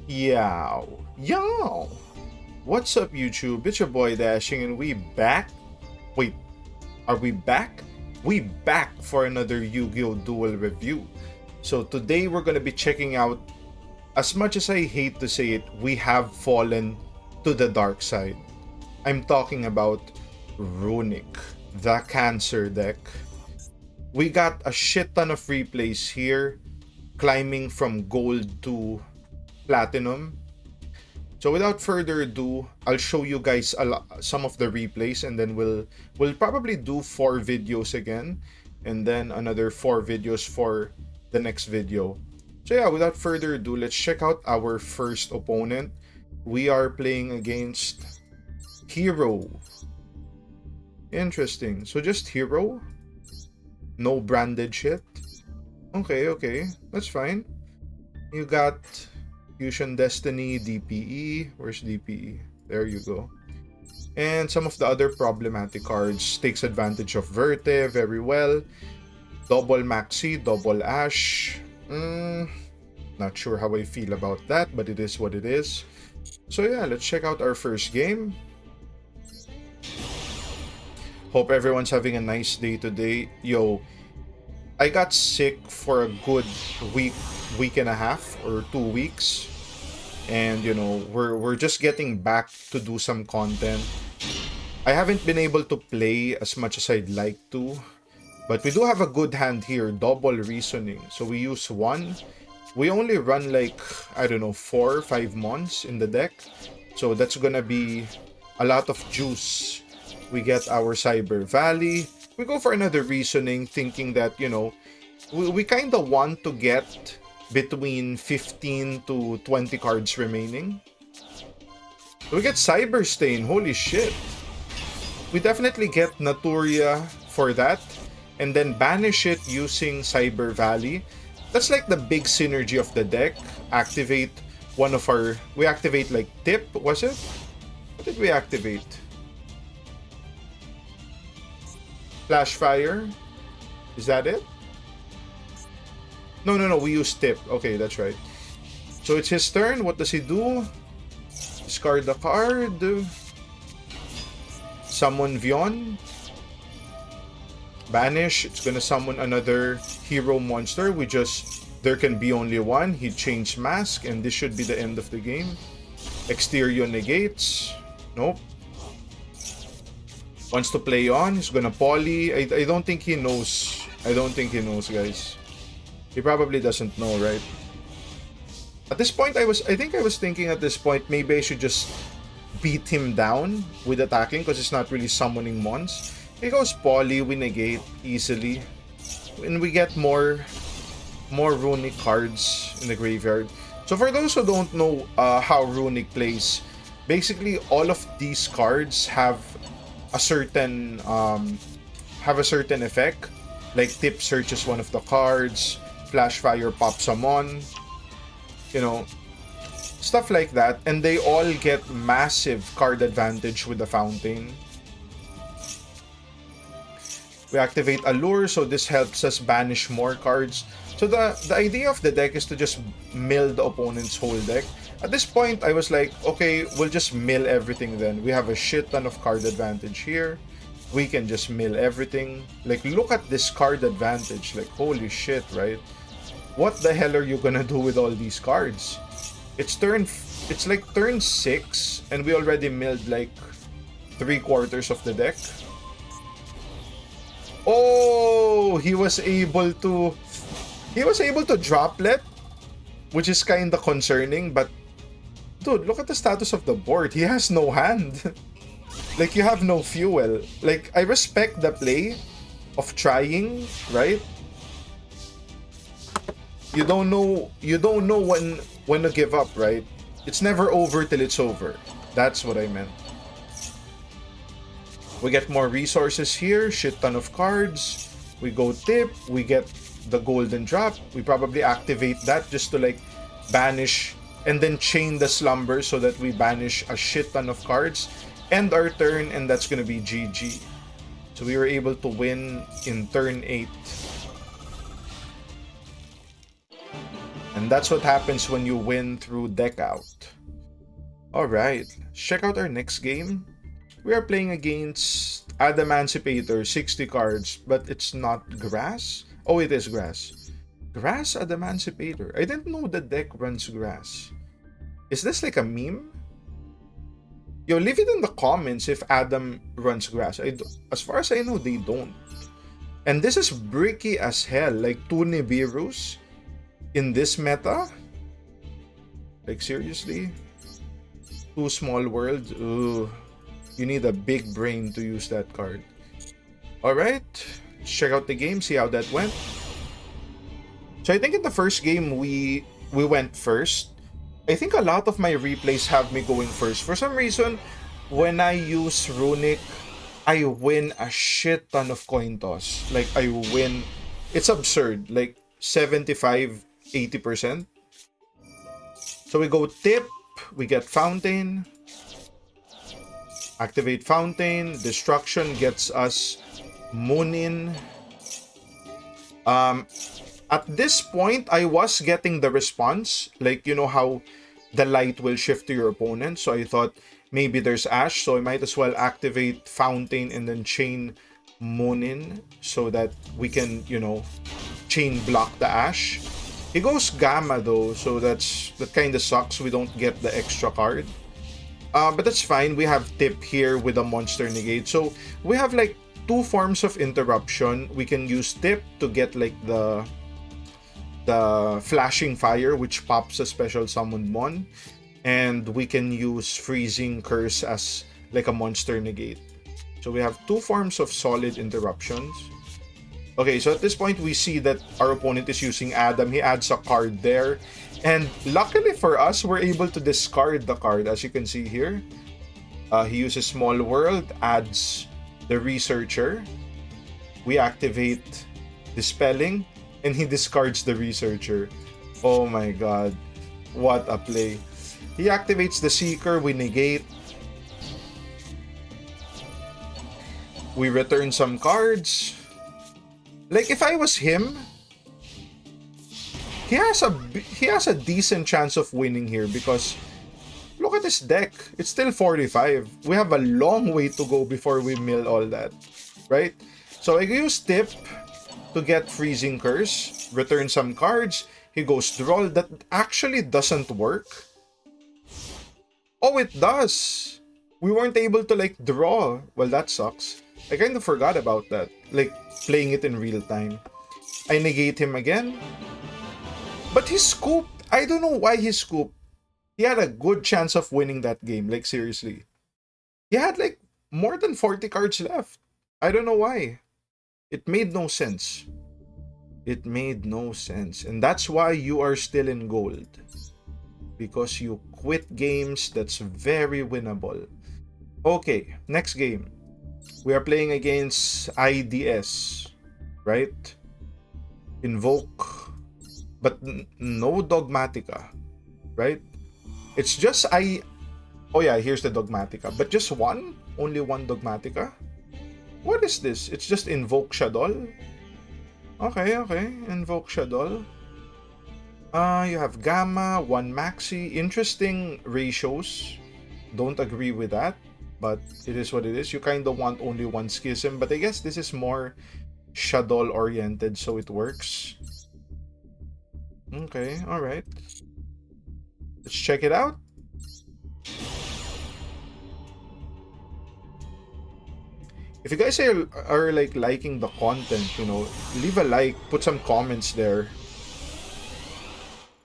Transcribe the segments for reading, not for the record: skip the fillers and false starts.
Yow. Yo. What's up, YouTube? It's your boy Dashing, and we back. Wait, are we back? We back for another Yu-Gi-Oh! Duel review. So today we're gonna be checking out, as much as I hate to say it, we have fallen to the dark side. I'm talking about Runick, the Cancer deck. We got a shit ton of replays here, climbing from gold to platinum. So without further ado, I'll show you guys some of the replays, and then we'll probably do 4 videos again, and then another 4 videos for the next video. So yeah, without further ado, let's check out our first opponent. We are playing against Hero. Interesting. So just Hero? No branded shit? Okay, that's fine. You got Fusion Destiny, DPE. Where's DPE? There you go. And some of the other problematic cards. Takes advantage of Verte very well. Double Maxi, double Ash. Not sure how I feel about that, but it is what it is. So yeah, let's check out our first game. Hope everyone's having a nice day today. Yo, I got sick for a good week and a half or 2 weeks, and you know, we're just getting back to do some content. I haven't been able to play as much as I'd like to, but we do have a good hand here, double reasoning. So we use 1. We only run like, I don't know, 4 or 5 months in the deck, so that's gonna be a lot of juice. We get our Cyber Valley. We go for another reasoning, thinking that, you know, we kind of want to get between 15 to 20 cards remaining. We get Cyber Stain, holy shit. We definitely get Naturia for that, and then banish it using Cyber Valley. That's like the big synergy of the deck. Activate one of our... We activate like Tip, was it? What did we activate? Flash Fire? Is that it? No, we use Tip. Okay, that's right. So it's his turn. What does he do? Discard the card. Summon Vion. Banish. It's gonna summon another hero monster. There can be only one. He changed mask, and this should be the end of the game. Exterior negates. Nope. Wants to play on. He's gonna poly. I don't think he knows. I don't think he knows, guys. He probably doesn't know, right? At this point, I think I was thinking at this point, maybe I should just beat him down with attacking, because it's not really summoning mons. He goes poly, we negate easily. And we get more Runick cards in the graveyard. So for those who don't know how Runick plays, basically all of these cards have a certain effect. Like Tip searches one of the cards, Flash Fire pops them on, you know, stuff like that, and they all get massive card advantage with the fountain. We activate Allure, so this helps us banish more cards. So the idea of the deck is to just mill the opponent's whole deck. At this point, I was like, okay, we'll just mill everything then. We have a shit ton of card advantage here. We can just mill everything. Like, look at this card advantage. Like, holy shit, right? What the hell are you gonna do with all these cards? It's like turn 6, and we already milled like 3/4 of the deck. Oh, he was able to droplet, which is kind of concerning, but dude, look at the status of the board. He has no hand. Like, you have no fuel. Like, I respect the play of trying, right? You don't know when to give up, right? It's never over till it's over. That's what I meant. We get more resources here, shit ton of cards. We go Tip, we get the golden drop. We probably activate that just to like banish and then chain the slumber so that we banish a shit ton of cards. End our turn, and that's gonna be GG. So we were able to win in turn 8. And And that's what happens when you win through deck out. Alright, check out our next game. We are playing against Adamancipator, 60 cards, but it's not grass? Oh, it is grass. Grass Adamancipator. I didn't know the deck runs grass. Is this like a meme? Yo, leave it in the comments if Adam runs grass. As far as I know, they don't. And this is bricky as hell. Like 2 Nibiru's in this meta? Like seriously? 2 small worlds? Ooh. You need a big brain to use that card. Alright. Check out the game, see how that went. So I think in the first game, we went first. I think a lot of my replays have me going first. For some reason, when I use Runick, I win a shit ton of coin toss. Like, I win. It's absurd. Like, 75, 80%. So we go tip. We get Fountain. Activate Fountain. Destruction gets us Moonin. At this point, I was getting the response. Like, you know how the light will shift to your opponent. So I thought maybe there's Ash. So I might as well activate Fountain and then chain Moonin so that we can, you know, chain block the Ash. He goes Gamma though. So that kind of sucks. We don't get the extra card. But that's fine. We have Tip here with a Monster Negate. So we have like 2 forms of interruption. We can use Tip to get like the flashing fire, which pops a special summoned mon, and we can use freezing curse as like a monster negate. So we have 2 forms of solid interruptions. Okay, so at this point we see that our opponent is using Adam. He adds a card there, and luckily for us, we're able to discard the card. As you can see here, he uses Small World, adds the Researcher. We activate Dispelling, and he discards the Researcher. Oh my god. What a play. He activates the Seeker. We negate. We return some cards. Like, if I was him, he has a decent chance of winning here because look at this deck. It's still 45. We have a long way to go before we mill all that. Right? So I use Tip to get Freezing Curse, return some cards. He goes Draw. That actually doesn't work. Oh, it does. We weren't able to like draw. Well, that sucks. I kind of forgot about that. Like playing it in real time. I negate him again. But he scooped. I don't know why he scooped. He had a good chance of winning that game. Like seriously. He had like more than 40 cards left. I don't know why. It made no sense. It made no sense. And that's why you are still in gold. Because you quit games that's very winnable. Okay, next game. We are playing against IDS. Right? Invoke. But no Dogmatica. Right? It's just Oh yeah, here's the Dogmatica. But just one? Only one Dogmatica? What is this? It's just Invoke Shadow. Okay. Invoke Shadow. You have Gamma, 1 Maxi. Interesting ratios. Don't agree with that. But it is what it is. You kind of want only 1 Schism. But I guess this is more Shadow oriented, so it works. Okay, alright. Let's check it out. If you guys are like liking the content, you know, leave a like, put some comments there.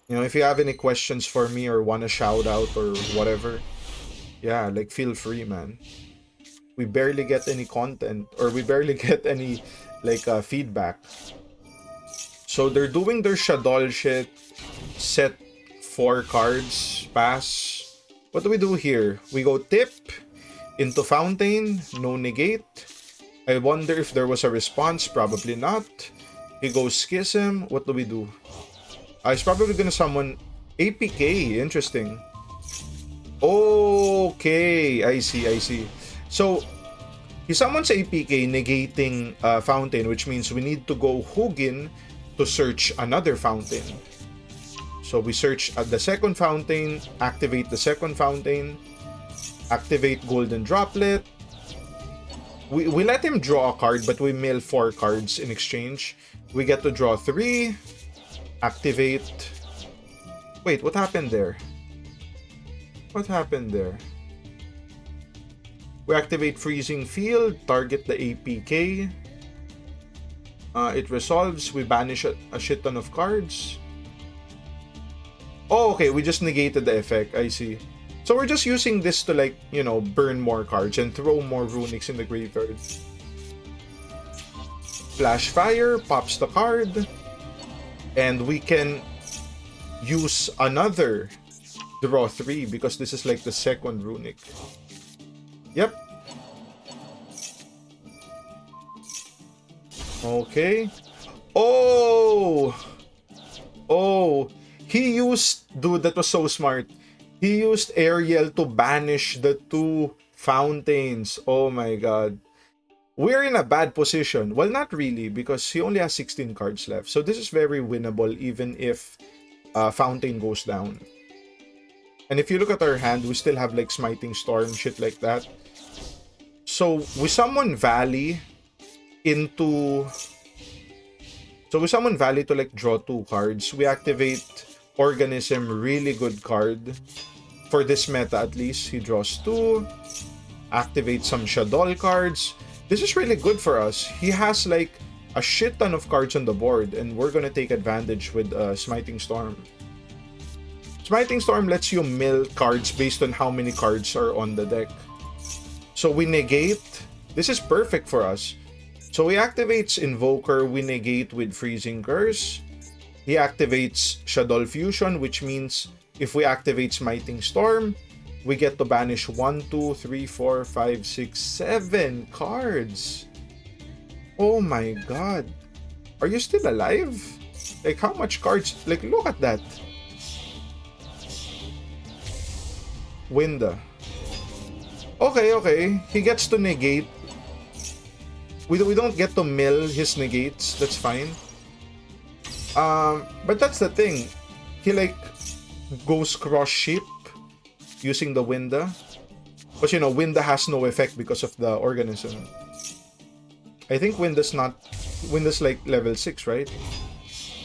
You know, if you have any questions for me or want a shout out or whatever, yeah, like feel free, man. We barely get any content or we barely get any like feedback. So they're doing their Shadow shit. Set 4 cards, pass. What do we do here? We go Tip into Fountain, no negate. I wonder if there was a response. Probably not. He goes Schism. What do we do? He's probably gonna summon APK. Interesting. Okay, I see. So he summons APK negating Fountain, which means we need to go Hugin to search another Fountain. So we search at the second fountain, activate the second fountain, activate Golden Droplet. We let him draw a card, but we mill 4 cards in exchange. We get to draw 3, activate. Wait, what happened there? What happened there? We activate Freezing Field, target the APK. It resolves, we banish a shit ton of cards. Oh, okay, we just negated the effect, I see. So we're just using this to, like, you know, burn more cards and throw more Runicks in the graveyard. Flash Fire pops the card. And we can use another draw 3 because this is like the second Runick. Yep. Okay. Oh! Oh! He used... Dude, that was so smart. He used Ariel to banish the 2 fountains. Oh my god. We're in a bad position. Well, not really, because he only has 16 cards left. So this is very winnable even if Fountain goes down. And if you look at our hand, we still have like Smiting Storm, shit like that. So we summon Valley into... So we summon Valley to like draw 2 cards. We activate Organism, really good card. For this meta at least, he draws 2. Activate some Shadow cards. This is really good for us. He has like a shit ton of cards on the board and we're gonna take advantage with Smiting Storm. Smiting Storm lets you mill cards based on how many cards are on the deck. So we negate. This is perfect for us. So he activates Invoker, we negate with Freezing Curse. He activates Shadow Fusion, which means if we activate Smiting Storm, we get to banish 1, 2, 3, 4, 5, 6, 7 cards. Oh my god. Are you still alive? Like, how much cards? Like, look at that. Winda. Okay, okay. He gets to negate. We don't get to mill his negates. That's fine. But that's the thing. He, like, goes cross-ship using the Winda. But you know, Winda has no effect because of the organism. I think Winda's like level 6, right?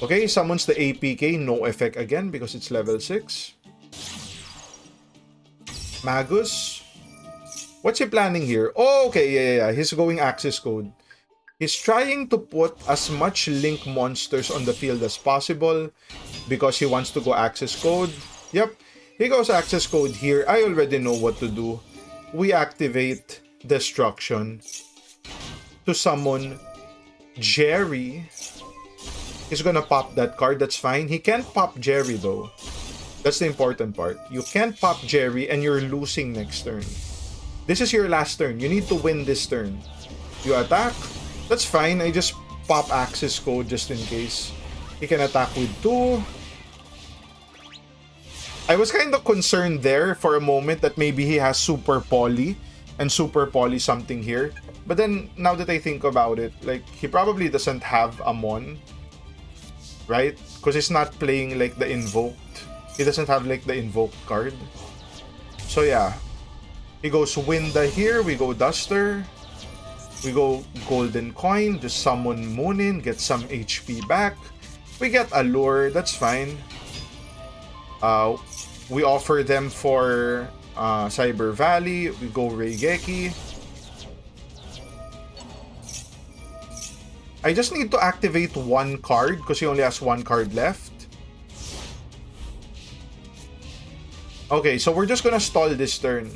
Okay, summons the APK, no effect again because it's level 6. Magus. What's he planning here? Oh, okay, yeah. He's going access code. He's trying to put as much link monsters on the field as possible because he wants to go access code. Yep. He goes access code here. I already know what to do. We activate Destruction to summon Jerry. He's gonna pop that card. That's fine. He can't pop Jerry though. That's the important part. You can't pop Jerry and you're losing next turn. This is your last turn. You need to win this turn. You attack. That's fine. I just pop access code just in case. He can attack with 2. I was kind of concerned there for a moment that maybe he has Super Poly and Super Poly something here. But then, now that I think about it, like, he probably doesn't have a Mon. Right? Because he's not playing, like, the Invoked. He doesn't have, like, the Invoked card. So, yeah. He goes Winda here. We go Duster. We go Golden Coin. Just summon Moonin. Get some HP back. We get Allure. That's fine. We offer them for Cyber Valley. We go Reigeki. I just need to activate 1 card because he only has 1 card left. Okay, so we're just gonna stall this turn.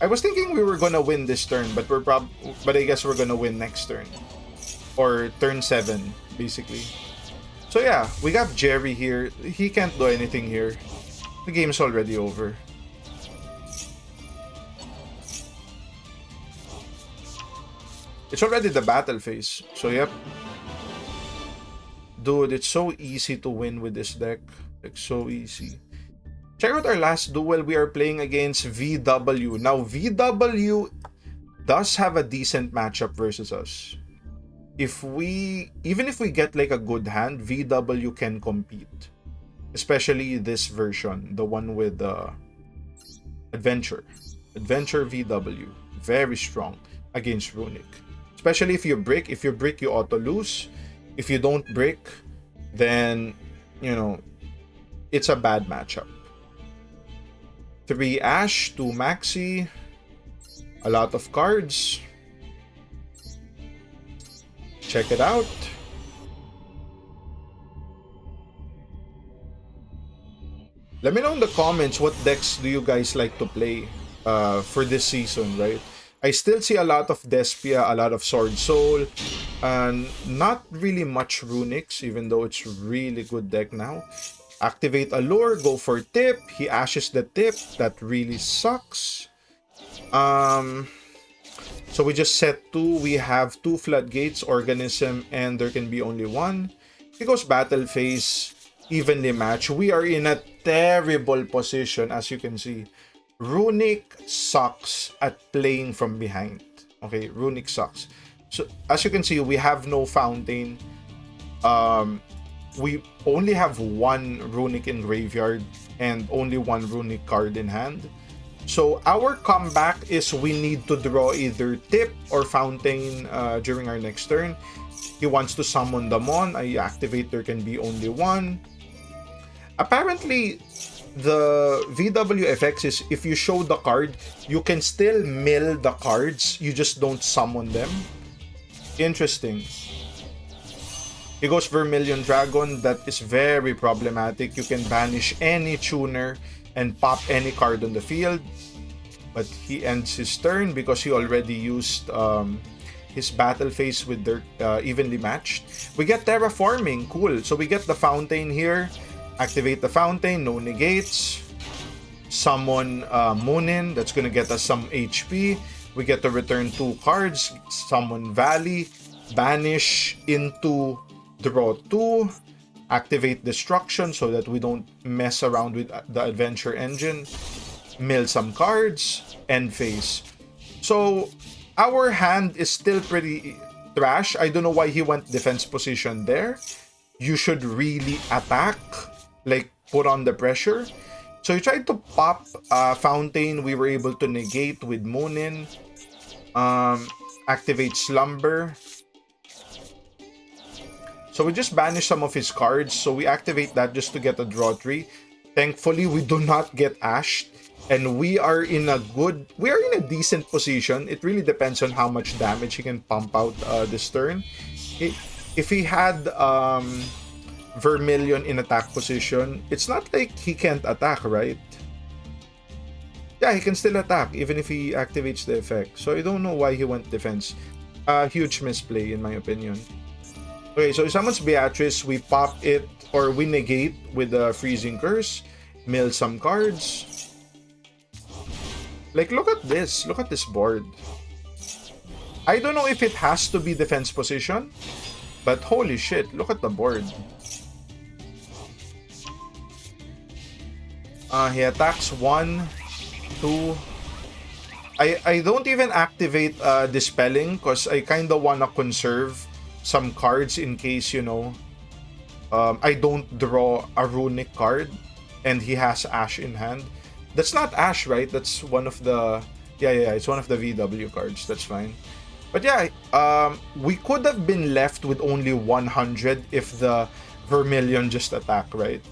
I was thinking we were gonna win this turn, but I guess we're gonna win next turn. Or turn 7, basically. So yeah, we got Jerry here. He can't do anything here. The game's already over. It's already the battle phase. So yep. Dude, it's so easy to win with this deck. Like, so easy. Check out our last duel. We are playing against VW. Now, VW does have a decent matchup versus us. Even if we get like a good hand, VW can compete. especially this version, the one with Adventure. Adventure VW. Very strong against Runick. Especially if you brick. If you brick, you auto lose. If you don't brick, then, you know, it's a bad matchup. 3 Ash, 2 Maxi. A lot of cards. Check it out. Let me know in the comments what decks do you guys like to play for this season, right? I still see a lot of Despia, a lot of Sword Soul, and not really much Runics, even though it's really good deck now. Activate Allure, go for tip. He ashes the tip. That really sucks. So we just set 2. We have 2 Floodgates, Organism, and there can be only 1. He goes Battle Phase, evenly matched. We are in a terrible position, as you can see. Runick sucks at playing from behind. Okay, Runick sucks. So as you can see, we have no Fountain. We only have 1 Runick in graveyard and only 1 Runick card in hand. So our comeback is we need to draw either Tip or Fountain during our next turn. He wants to summon them on. I activate, there can be only 1. Apparently, the VW effects is if you show the card, you can still mill the cards. You just don't summon them. Interesting. He goes Vermilion Dragon. That is very problematic. You can banish any tuner and pop any card on the field. But he ends his turn because he already used his battle phase with their evenly matched. We get Terraforming. Cool. So we get the Fountain here. Activate the Fountain. No negates. Summon Moonin. That's going to get us some HP. We get to return 2 cards. Summon Valley. Banish into draw 2. Activate Destruction so that we don't mess around with the Adventure Engine. Mill some cards. End phase. So our hand is still pretty trash. I don't know why he went defense position there. You should really attack. Like, put on the pressure. So he tried to pop Fountain. We were able to negate with Moonin. Activate Slumber. So we just banish some of his cards. So we activate that just to get a draw 3. Thankfully, we do not get ashed. And we are in a decent position. It really depends on how much damage he can pump out this turn. If he had Vermilion in attack position, it's not like he can't attack, right? Yeah, he can still attack even if he activates the effect. So I don't know why he went defense. Huge misplay in my opinion. Okay, so he summons Beatrice. We pop it or we negate with the Freezing Curse. Mill some cards. Like, look at this. Look at this board. I don't know if it has to be defense position, but holy shit, look at the board. He attacks 1, 2. I don't even activate Dispelling because I kind of want to conserve some cards in case, you know, I don't draw a Runick card and he has Ash in hand. That's not Ash, right? That's one of the... Yeah, it's one of the VW cards. That's fine. But yeah, we could have been left with only 100 if the Vermilion just attack, right?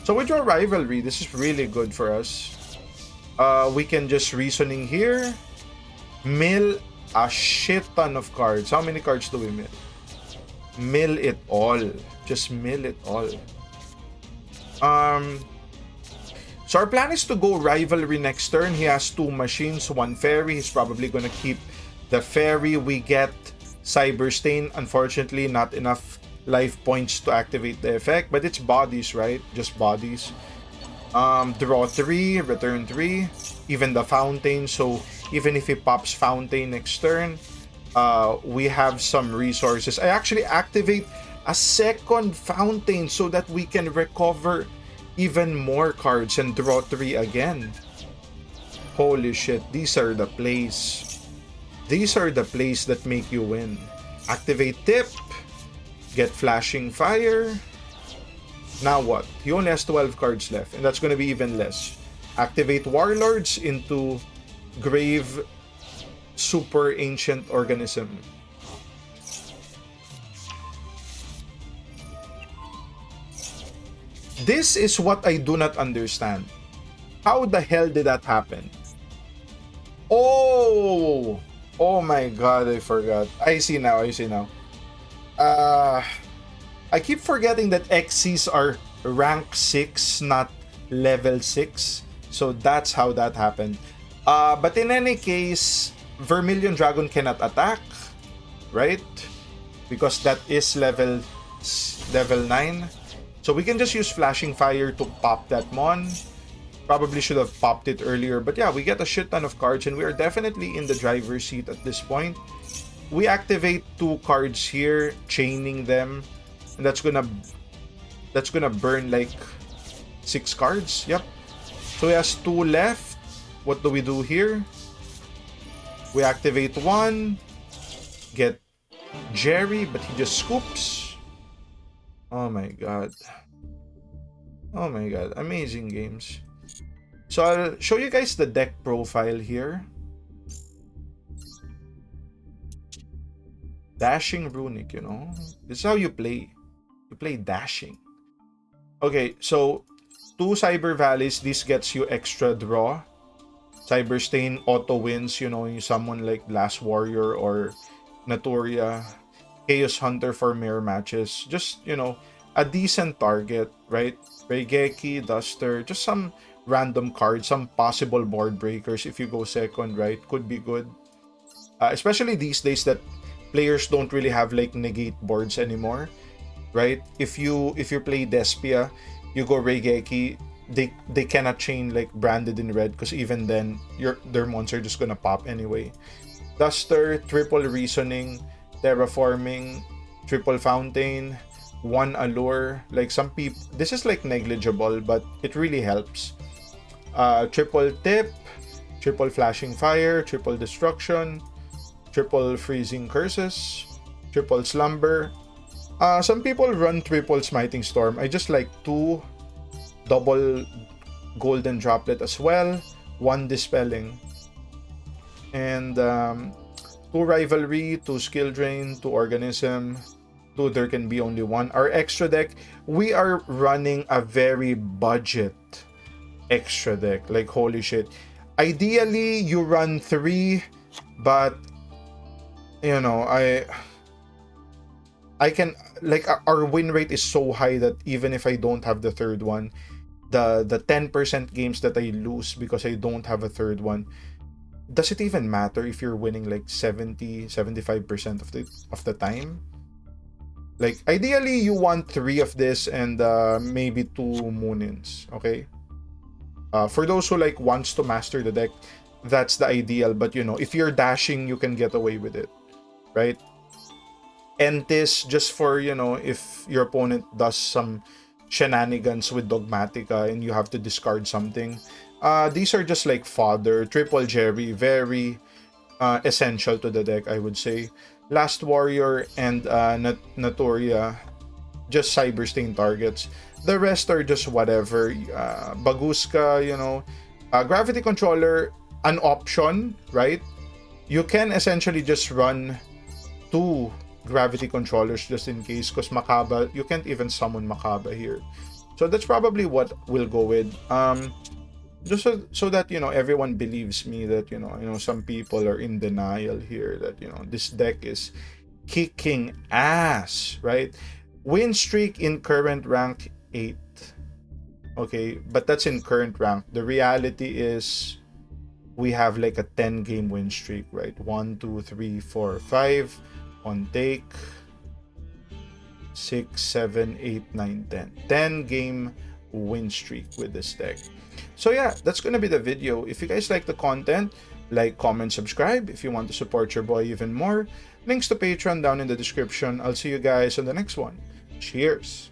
So we draw Rivalry. This is really good for us. We can just Reasoning here. Mill a shit ton of cards. How many cards do we mill? Mill it all. Just mill it all. So our plan is to go Rivalry next turn. He has 2 machines, 1 fairy. He's probably gonna keep the fairy. We get Cyber Stain. Unfortunately, not enough life points to activate the effect, but it's bodies, right? Just bodies. Draw 3, return 3. Even the Fountain. So even if he pops Fountain next turn, we have some resources. I actually activate a second Fountain so that we can recover even more cards and draw 3 again. Holy shit, these are the plays. These are the plays that make you win. Activate Tip. Get Flashing Fire. Now what? He only has 12 cards left, and that's going to be even less. Activate Warlords into Grave Super Ancient Organism. This is what I do not understand. How the hell did that happen? Oh! Oh my god, I forgot. I see now, I see now. I keep forgetting that XCs are rank 6, not level 6. So that's how that happened. But in any case, Vermilion Dragon cannot attack, right? Because that is level 9. So we can just use Flashing Fire to pop that Mon. Probably should have popped it earlier. But yeah, we get a shit ton of cards and we are definitely in the driver's seat at this point. We activate 2 cards here, chaining them. And that's gonna burn like 6 cards. Yep. So he has 2 left. What do we do here? We activate 1. Get Jerry, but he just scoops. Oh my god. Oh my god. Amazing games. So I'll show you guys the deck profile here. Dashing Runick, you know. This is how you play. You play dashing. Okay, so 2 Cyber Valleys. This gets you extra draw. Cyber Stain auto wins, you know, you summon like Last Warrior or Naturia. Chaos Hunter for mirror matches. Just, you know, a decent target, right? Reigeki, Duster, just some random cards, some possible board breakers if you go second, right? Could be good. Especially these days that players don't really have like negate boards anymore, right? If you play Despia, you go Reigeki, they cannot chain like branded in red because even then their monster just gonna pop anyway. Duster, triple reasoning, terraforming, triple fountain, 1 allure. Like some people, this is like negligible, but it really helps. Triple tip, triple flashing fire, triple destruction, triple freezing curses, triple slumber. Some people run triple smiting storm. I just like 2 double golden droplet as well, 1 dispelling, and 2 rivalry, 2 skill drain, 2 organism, 2 there can be only 1. Our extra deck, we are running a very budget extra deck, like holy shit. Ideally you run 3, but you know, I can like our win rate is so high that even if I don't have the third one, the 10% games that I lose because I don't have a third one, does it even matter if you're winning like 70-75% of the time? Like ideally you want 3 of this and maybe 2 Moonins, okay? For those who like wants to master the deck, that's the ideal, but you know, if you're dashing, you can get away with it, right? Entis, just for, you know, if your opponent does some shenanigans with Dogmatica and you have to discard something. These are just like fodder. Triple Jerry, very essential to the deck, I would say. Last Warrior and Naturia, just Cyberstain targets. The rest are just whatever. Baguska, you know. Gravity Controller, an option, right? You can essentially just run 2 Gravity Controllers just in case, because Makaba, you can't even summon Makaba here. So that's probably what we'll go with. Just so that, you know, everyone believes me that, you know, some people are in denial here that, you know, this deck is kicking ass, right? Win streak in current rank 8. Okay, but that's in current rank. The reality is we have like a 10 game win streak, right? 1, 2, 3, 4, 5 on take. 6, 7, 8, 9, 10. 10 game win streak with this deck. So yeah, that's gonna be the video. If you guys like the content, like, comment, subscribe. If you want to support your boy even more, links to Patreon down in the description. I'll see you guys on the next one. Cheers!